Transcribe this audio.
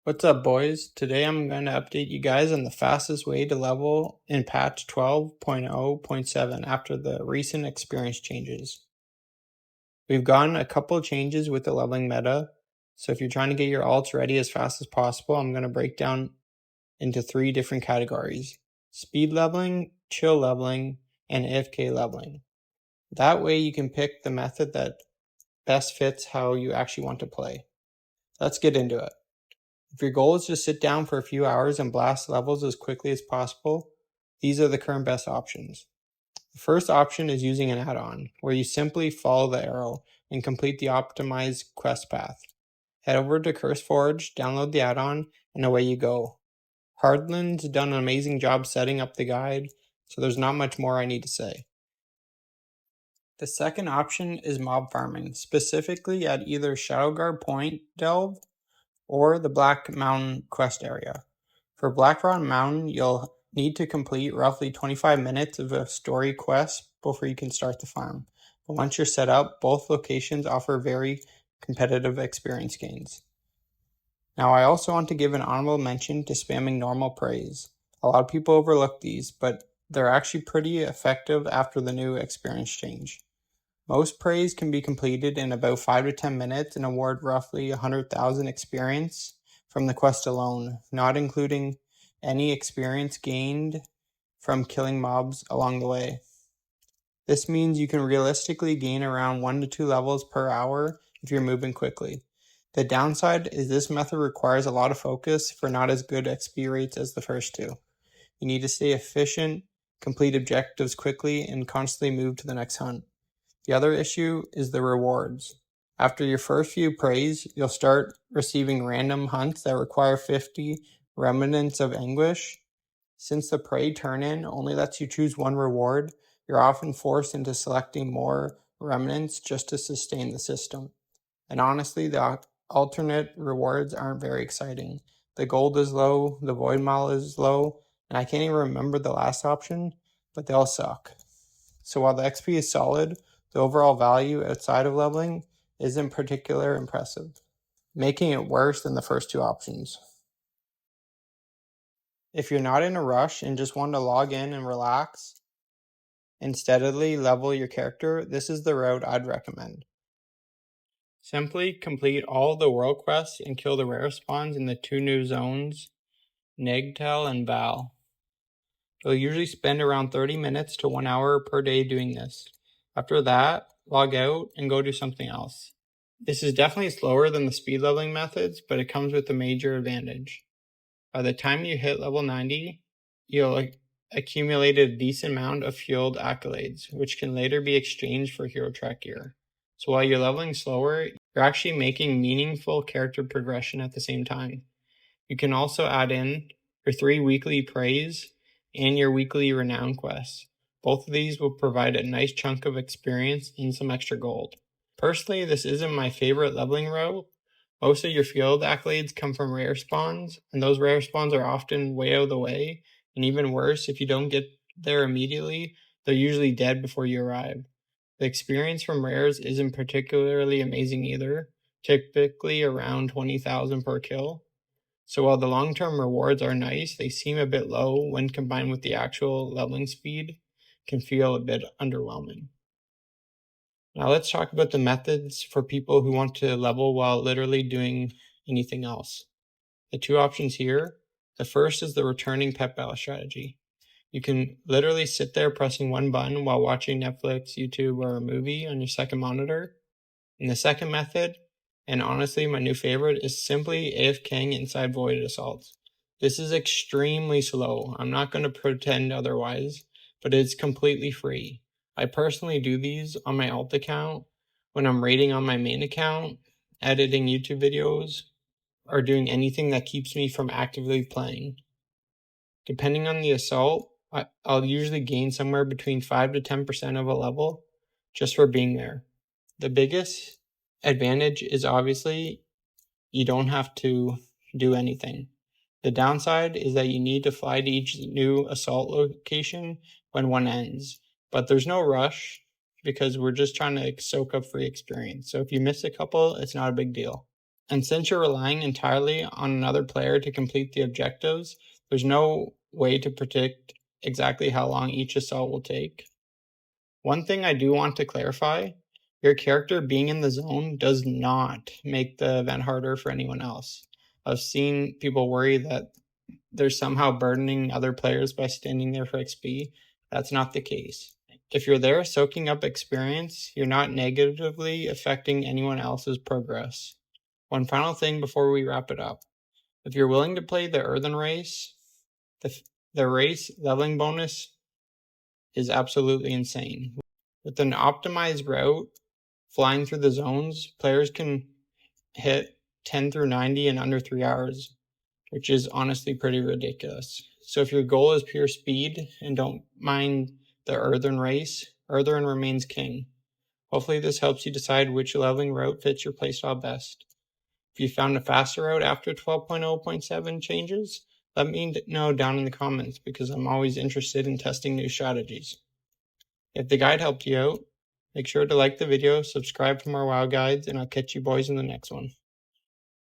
What's up, boys? Today I'm going to update you guys on the fastest way to level in patch 12.0.7 after the recent experience changes. We've gotten a couple changes with the leveling meta, so if you're trying to get your alts ready as fast as possible, I'm going to break down into 3 different categories: speed leveling, chill leveling, and AFK leveling. That way you can pick the method that best fits how you actually want to play. Let's get into it. If your goal is to sit down for a few hours and blast levels as quickly as possible, these are the current best options. The first option is using an add-on, where you simply follow the arrow and complete the optimized quest path. Head over to CurseForge, download the add-on, and away you go. Hardland's done an amazing job setting up the guide, so there's not much more I need to say. The second option is mob farming, specifically at either Shadowguard Point Delve or the Black Mountain quest area. For Blackrock Mountain, you'll need to complete roughly 25 minutes of a story quest before you can start the farm. But once you're set up, both locations offer very competitive experience gains. Now, I also want to give an honorable mention to spamming normal praise. A lot of people overlook these, but they're actually pretty effective after the new experience change. Most praise can be completed in about 5 to 10 minutes and award roughly 100,000 experience from the quest alone, not including any experience gained from killing mobs along the way. This means you can realistically gain around 1 to 2 levels per hour if you're moving quickly. The downside is this method requires a lot of focus for not as good XP rates as the first two. You need to stay efficient, complete objectives quickly, and constantly move to the next hunt. The other issue is the rewards. After your first few praise, you'll start receiving random hunts that require 50 remnants of anguish. Since the prey turn-in only lets you choose one reward, you're often forced into selecting more remnants just to sustain the system. And honestly, the alternate rewards aren't very exciting. The gold is low, the void maul is low, and I can't even remember the last option, but they all suck. So while the XP is solid, the overall value outside of leveling isn't particularly impressive, making it worse than the first two options. If you're not in a rush and just want to log in and relax and steadily level your character, this is the route I'd recommend. Simply complete all the world quests and kill the rare spawns in the 2 new zones, Negtel and Val. You'll usually spend around 30 minutes to 1 hour per day doing this. After that, log out and go do something else. This is definitely slower than the speed leveling methods, but it comes with a major advantage. By the time you hit level 90, you'll accumulate a decent amount of fueled accolades, which can later be exchanged for hero track gear. So while you're leveling slower, you're actually making meaningful character progression at the same time. You can also add in your 3 weekly praise and your weekly renown quests. Both of these will provide a nice chunk of experience and some extra gold. Personally, this isn't my favorite leveling route. Most of your field accolades come from rare spawns, and those rare spawns are often way out of the way, and even worse, if you don't get there immediately, they're usually dead before you arrive. The experience from rares isn't particularly amazing either, typically around 20,000 per kill. So while the long-term rewards are nice, they seem a bit low when combined with the actual leveling speed, can feel a bit underwhelming. Now let's talk about the methods for people who want to level while literally doing anything else. The 2 options here, the first is the returning pet battle strategy. You can literally sit there pressing one button while watching Netflix, YouTube, or a movie on your second monitor. And the second method, and honestly my new favorite, is simply AFKing inside void assaults. This is extremely slow. I'm not going to pretend otherwise, but it's completely free. I personally do these on my alt account when I'm raiding on my main account, editing YouTube videos, or doing anything that keeps me from actively playing. Depending on the assault, I'll usually gain somewhere between 5 to 10% of a level just for being there. The biggest advantage is obviously you don't have to do anything. The downside is that you need to fly to each new assault location when one ends, but there's no rush because we're just trying to soak up free experience. So if you miss a couple, it's not a big deal. And since you're relying entirely on another player to complete the objectives, there's no way to predict exactly how long each assault will take. One thing I do want to clarify, your character being in the zone does not make the event harder for anyone else. I've seen people worry that they're somehow burdening other players by standing there for XP. That's not the case. If you're there soaking up experience, you're not negatively affecting anyone else's progress. One final thing before we wrap it up. If you're willing to play the Earthen Race, the race leveling bonus is absolutely insane. With an optimized route, flying through the zones, players can hit 10 through 90 in under 3 hours, which is honestly pretty ridiculous. So if your goal is pure speed and don't mind the Earthen Race, Earthen remains king. Hopefully this helps you decide which leveling route fits your playstyle best. If you found a faster route after 12.0.7 changes, let me know down in the comments because I'm always interested in testing new strategies. If the guide helped you out, make sure to like the video, subscribe for more WoW guides, and I'll catch you boys in the next one.